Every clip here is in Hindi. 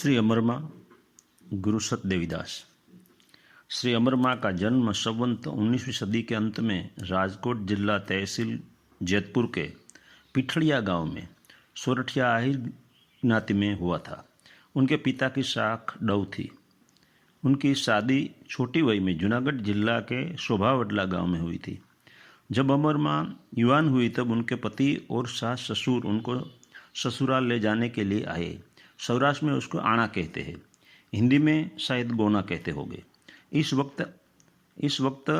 श्री अमरमा गुरुसत देवीदास। श्री अमरमा का जन्म संवत 19वीं सदी के अंत में राजकोट जिला तहसील जैतपुर के पिठड़िया गांव में सोरठिया आहिर ज्ञाति में हुआ था। उनके पिता की साख डव थी। उनकी शादी छोटी वय में जूनागढ़ जिला के शोभावडला गांव में हुई थी। जब अमरमा युवान हुई तब उनके पति और सास ससुर उनको ससुराल ले जाने के लिए आए। सौराष्ट्र में उसको आना कहते हैं, हिंदी में शायद गोना कहते होंगे। इस वक्त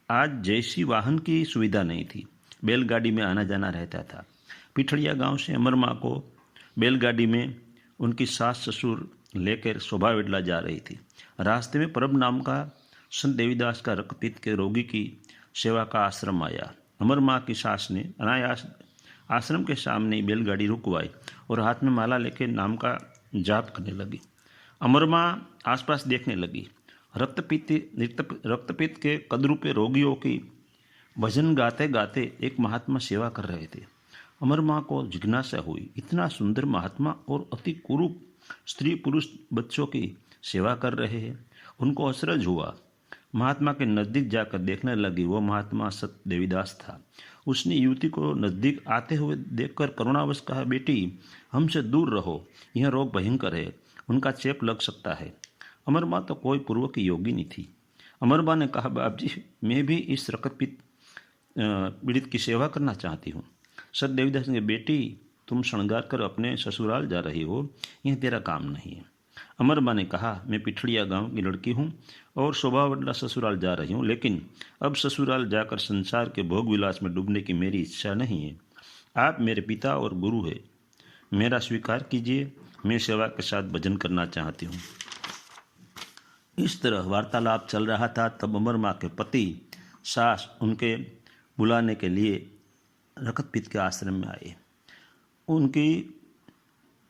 आज जैसी वाहन की सुविधा नहीं थी, बैलगाड़ी में आना जाना रहता था। पिठड़िया गांव से अमरमा को बैलगाड़ी में उनकी सास ससुर लेकर शोभावेडला जा रही थी। रास्ते में परब नाम का संत देवीदास का रक्तपित्त के रोगी की सेवा का आश्रम आया। अमरमा की सास ने अनायास आश्रम के सामने बैलगाड़ी रुकवाई और हाथ में माला लेकर नाम का जाप करने लगी। अमरमा आसपास देखने लगी। रक्तपित्त के कदरूपे रोगियों की भजन गाते गाते एक महात्मा सेवा कर रहे थे। अमरमा को जिज्ञासा हुई, इतना सुंदर महात्मा और अति कुरूप स्त्री पुरुष बच्चों की सेवा कर रहे हैं। उनको अचरज हुआ। महात्मा के नज़दीक जाकर देखने लगी। वो महात्मा सत देवीदास था। उसने युवती को नज़दीक आते हुए देखकर करुणावश कहा, बेटी हमसे दूर रहो, यह रोग भयंकर है, उनका चेप लग सकता है। अमरमा तो कोई पूर्व की योगिनी थी। अमरमा ने कहा, बाप जी मैं भी इस रक्तपित्त पीड़ित की सेवा करना चाहती हूँ। सत देवीदास ने, बेटी तुम श्रृंगार कर अपने ससुराल जा रही हो, यह तेरा काम नहीं है। अमरमा ने कहा, मैं पिठड़िया गांव की लड़की हूँ और शोभावडला ससुराल जा रही हूँ, लेकिन अब ससुराल जाकर संसार के भोग विलास में डूबने की मेरी इच्छा नहीं है। आप मेरे पिता और गुरु है, मेरा स्वीकार कीजिए। मैं सेवा के साथ भजन करना चाहती हूँ। इस तरह वार्तालाप चल रहा था। तब अमरमा के पति सास उनके बुलाने के लिए रक्तपित्त के आश्रम में आए।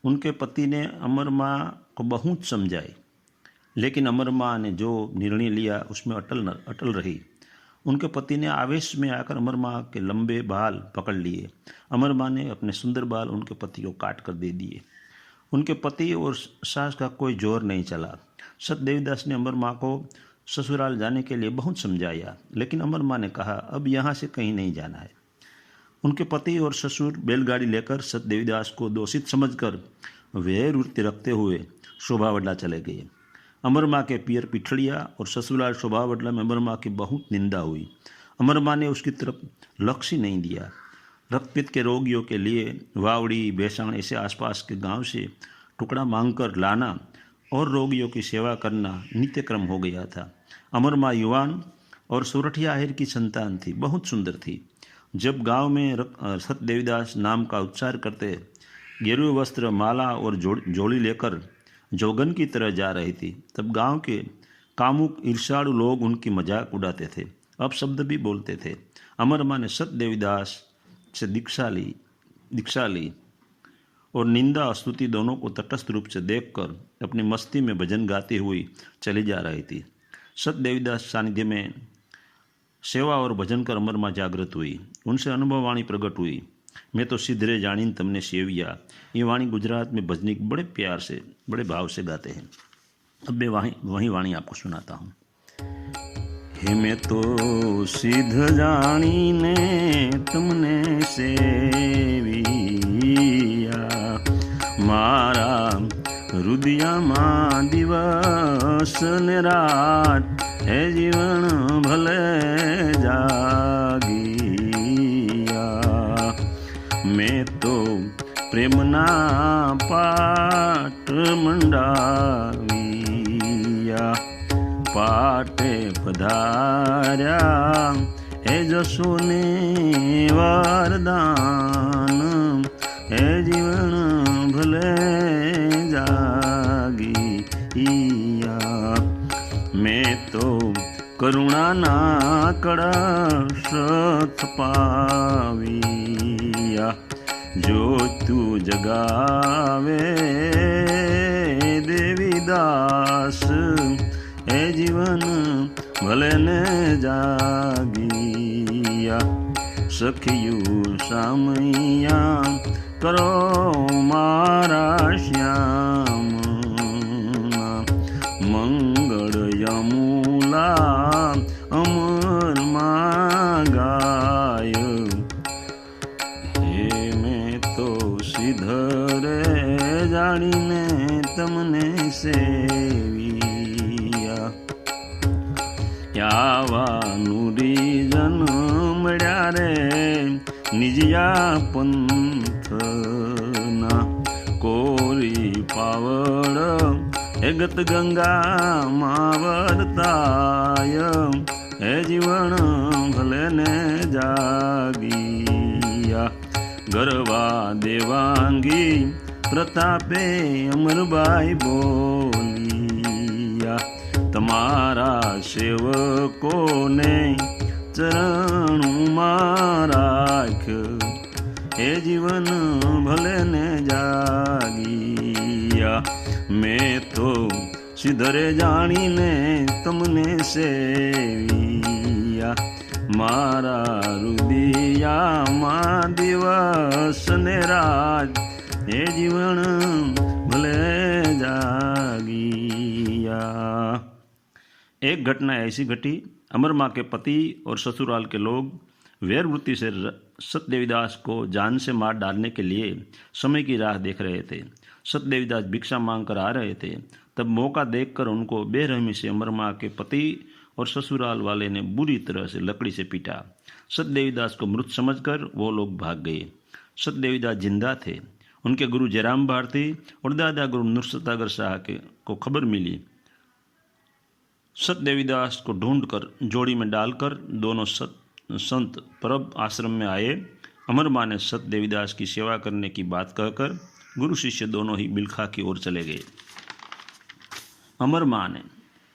उनके पति ने अमरमा को बहुत समझाई, लेकिन अमरमा ने जो निर्णय लिया उसमें अटल रही। उनके पति ने आवेश में आकर अमरमा के लंबे बाल पकड़ लिए। अमरमा ने अपने सुंदर बाल उनके पति को काट कर दे दिए। उनके पति और सास का कोई जोर नहीं चला। सत देवीदास ने अमरमा को ससुराल जाने के लिए बहुत समझाया, लेकिन अमरमा ने कहा, अब यहाँ से कहीं नहीं जाना है। उनके पति और ससुर बैलगाड़ी लेकर सत देवीदास को दोषित समझकर वैर वृत्ति रखते हुए शोभावडला चले गए। अमरमा के पियर पिठड़िया और ससुराल शोभावडला में अमरमा की बहुत निंदा हुई। अमरमा ने उसकी तरफ लक्ष्य नहीं दिया। रक्तपित्त के रोगियों के लिए वावड़ी बेसाण ऐसे आसपास के गांव से टुकड़ा मांगकर लाना और रोगियों की सेवा करना नित्य क्रम हो गया था। अमरमा युवान और सोरठिया आहिर की संतान थी, बहुत सुंदर थी। जब गांव में सत देवीदास नाम का उच्चार करते गेरुए वस्त्र, माला और जोड़ी लेकर जोगन की तरह जा रही थी, तब गांव के कामुक ईर्ष्यालु लोग उनकी मजाक उड़ाते थे, अपशब्द भी बोलते थे। अमरमा ने सत देवीदास से दीक्षा ली और निंदा और स्तुति दोनों को तटस्थ रूप से देखकर अपनी मस्ती में भजन गाती हुई चली जा रही थी। सत देवीदास सानिध्य में सेवा और भजन कर अमरमा जागृत हुई। उनसे अनुभव वाणी प्रकट हुई। मैं तो सिद्धरे जानी तमने सेविया, ये वाणी गुजरात में भजनी बड़े प्यार से, बड़े भाव से गाते हैं। अब मैं वही वाणी आपको सुनाता हूँ। हे मैं तो सिद्ध जानी ने तुमने सेविया, मारा हृदया मां दिवस ने रात है जीवन भले जागिया। मैं तो प्रेमना पाट मंडाविया, पाटे पधार्या हे जसोने वरदान, हे जीवन भले जागिया। मैं तो करुणा ना कड़श पाविया, जो तू जगावे देवीदास, हे जीवन भले ने जागिया। सखियू सामैया करो मारा श्याम, रे जाणीने तमने सेविया यावा नुरीजन मळ्या रे निजिया पंथना कोरी पावड हेगत गंगा मावरताय हे जीवन भले ने जागिया गरवा देवांगी प्रतापे अमरबाई बोलिया तमारा सेवकोने चरणों माराख हे जीवन भले ने जागिया मैं तो सिधरे जानी ने तमने सेविया मारा रुदिया मा दिवस ने रात हे जीवन भले जागिया। एक घटना ऐसी घटी, अमर माँ के पति और ससुराल के लोग वैरवृत्ति से सतदेवीदास को जान से मार डालने के लिए समय की राह देख रहे थे। सतदेवीदास भिक्षा मांगकर आ रहे थे, तब मौका देखकर उनको बेरहमी से अमर माँ के पति और ससुराल वाले ने बुरी तरह से लकड़ी से पीटा। सतदेवीदास को मृत समझकर वो लोग भाग गए। सतदेवीदास जिंदा थे। उनके गुरु जयराम भारती और दादा गुरु नरसतागर शाह को खबर मिली। सतदेवीदास को ढूंढकर जोड़ी में डालकर दोनों संत परब आश्रम में आए। अमर माँ ने सतदेवीदास की सेवा करने की बात कहकर गुरु शिष्य दोनों ही बिलखा की ओर चले गए। अमर माँ ने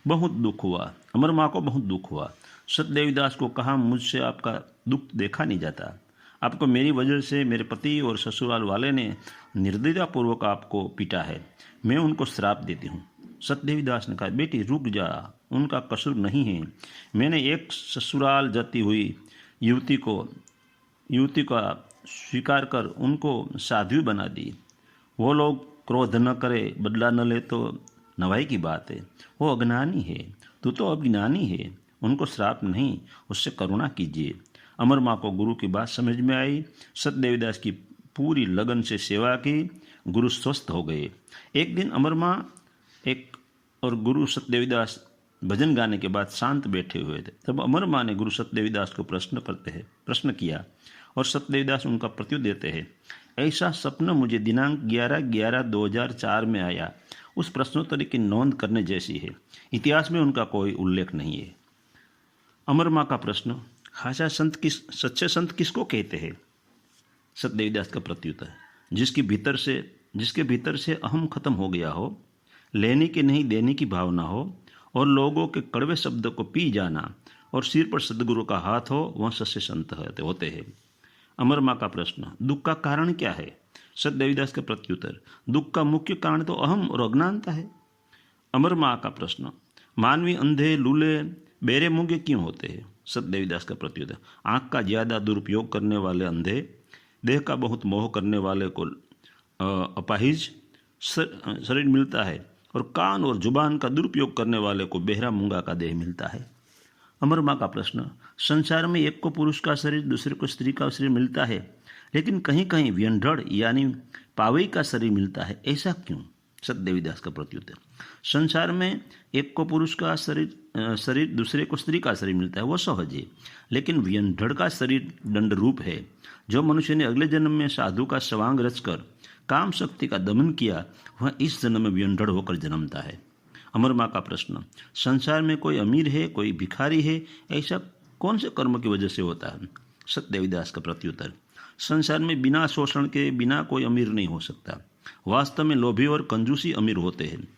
बहुत दुख हुआ। अमर माँ को बहुत दुख हुआ। सतदेवीदास को कहा, मुझसे आपका दुख देखा नहीं जाता। आपको मेरी वजह से मेरे पति और ससुराल वाले ने निर्दयतापूर्वक आपको पीटा है। मैं उनको श्राप देती हूँ। सतदेवीदास ने कहा, बेटी रुक जा, उनका कसूर नहीं है। मैंने एक ससुराल जाती हुई युवती का स्वीकार कर उनको साध्वी बना दी। वो लोग क्रोध न करे, बदला न ले तो नवाई की बात है। वो अज्ञानी है, तू तो अज्ञानी है। उनको श्राप नहीं, उससे करुणा कीजिए। अमर माँ को गुरु की बात समझ में आई। सतदेवीदास की पूरी लगन से सेवा की। गुरु स्वस्थ हो गए। एक दिन अमर माँ और गुरु सतदेवीदास भजन गाने के बाद शांत बैठे हुए थे। तब अमर माँ ने गुरु सतदेवीदास को प्रश्न किया और सतदेवीदास उनका प्रत्युत्तर देते हैं। ऐसा सपना मुझे दिनांक 11/11/2004 में आया। उस प्रश्नोत्तरी की नोंद करने जैसी है। इतिहास में उनका कोई उल्लेख नहीं है। अमर माँ का प्रश्न, सच्चे संत किसको कहते हैं? सतदेवीदास का प्रत्युत्तर, जिसके भीतर से अहम खत्म हो गया हो, लेने की नहीं देने की भावना हो और लोगों के कड़वे शब्द को पी जाना और सिर पर सदगुरु का हाथ हो, वह सच्चे संत होते हैं। अमर माँ का प्रश्न, दुख का कारण क्या है? सतदेवीदास का प्रत्युत्तर, दुख का मुख्य कारण तो अहम और अज्ञानता है। अमर माँ का प्रश्न, मानवी अंधे, लूले, बेरे मूंगे क्यों होते हैं? सतदेवीदास का प्रत्युत्तर, आँख का ज्यादा दुरुपयोग करने वाले अंधे, देह का बहुत मोह करने वाले को अपाहिज शरीर मिलता है और कान और जुबान का दुरुपयोग करने वाले को बेहरा मूंगा का देह मिलता है। अमर माँ का प्रश्न, संसार में एक को पुरुष का शरीर, दूसरे को स्त्री का शरीर मिलता है, लेकिन कहीं कहीं व्यंढड़ यानी पावई का शरीर मिलता है, ऐसा क्यों? सतदेवीदास का प्रत्युत्तर, संसार में एक को पुरुष का शरीर दूसरे को स्त्री का शरीर मिलता है, वो सहज है, लेकिन व्यंढड़ का शरीर दंड रूप है। जो मनुष्य ने अगले जन्म में साधु का सवांग रचकर काम शक्ति का दमन किया, वह इस जन्म में व्यंढड़ होकर जन्मता है। अमर माँ का प्रश्न, संसार में कोई अमीर है, कोई भिखारी है, ऐसा कौन से कर्म की वजह से होता है? सतदेवीदास का प्रत्युत्तर, संसार में बिना शोषण के बिना कोई अमीर नहीं हो सकता। वास्तव में लोभी और कंजूसी अमीर होते हैं।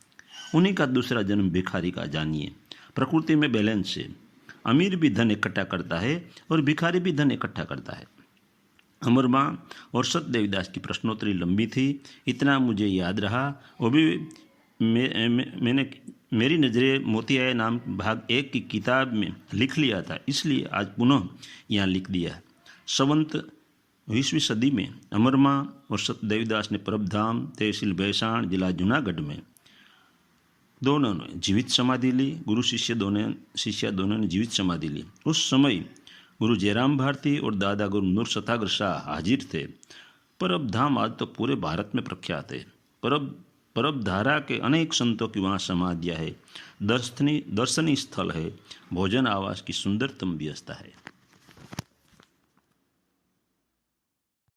उन्हीं का दूसरा जन्म भिखारी का जानिए। प्रकृति में बैलेंस है। अमीर भी धन इकट्ठा करता है और भिखारी भी धन इकट्ठा करता है। अमर माँ और सतदेवीदास की प्रश्नोत्तरी लंबी थी, इतना मुझे याद रहा। वो भी मैंने मेरी नज़रें मोतिया नाम भाग 1 की किताब में लिख लिया था, इसलिए आज पुनः यहाँ लिख दिया। संवत 20वीं सदी में अमर माँ और सतदेवीदास ने परबधाम, तहसील भैसाण, जिला जूनागढ़ में दोनों ने जीवित समाधि ली। गुरु शिष्य दोनों ने जीवित समाधि ली। उस समय गुरु जयराम भारती और दादा गुरु नरसतागर शाह हाजिर थे। परब धाम आज तो पूरे भारत में प्रख्यात है। परब धारा के अनेक संतों की वहाँ समाधियाँ है, दर्शनीय स्थल है, भोजन आवास की सुंदरतम व्यवस्था है।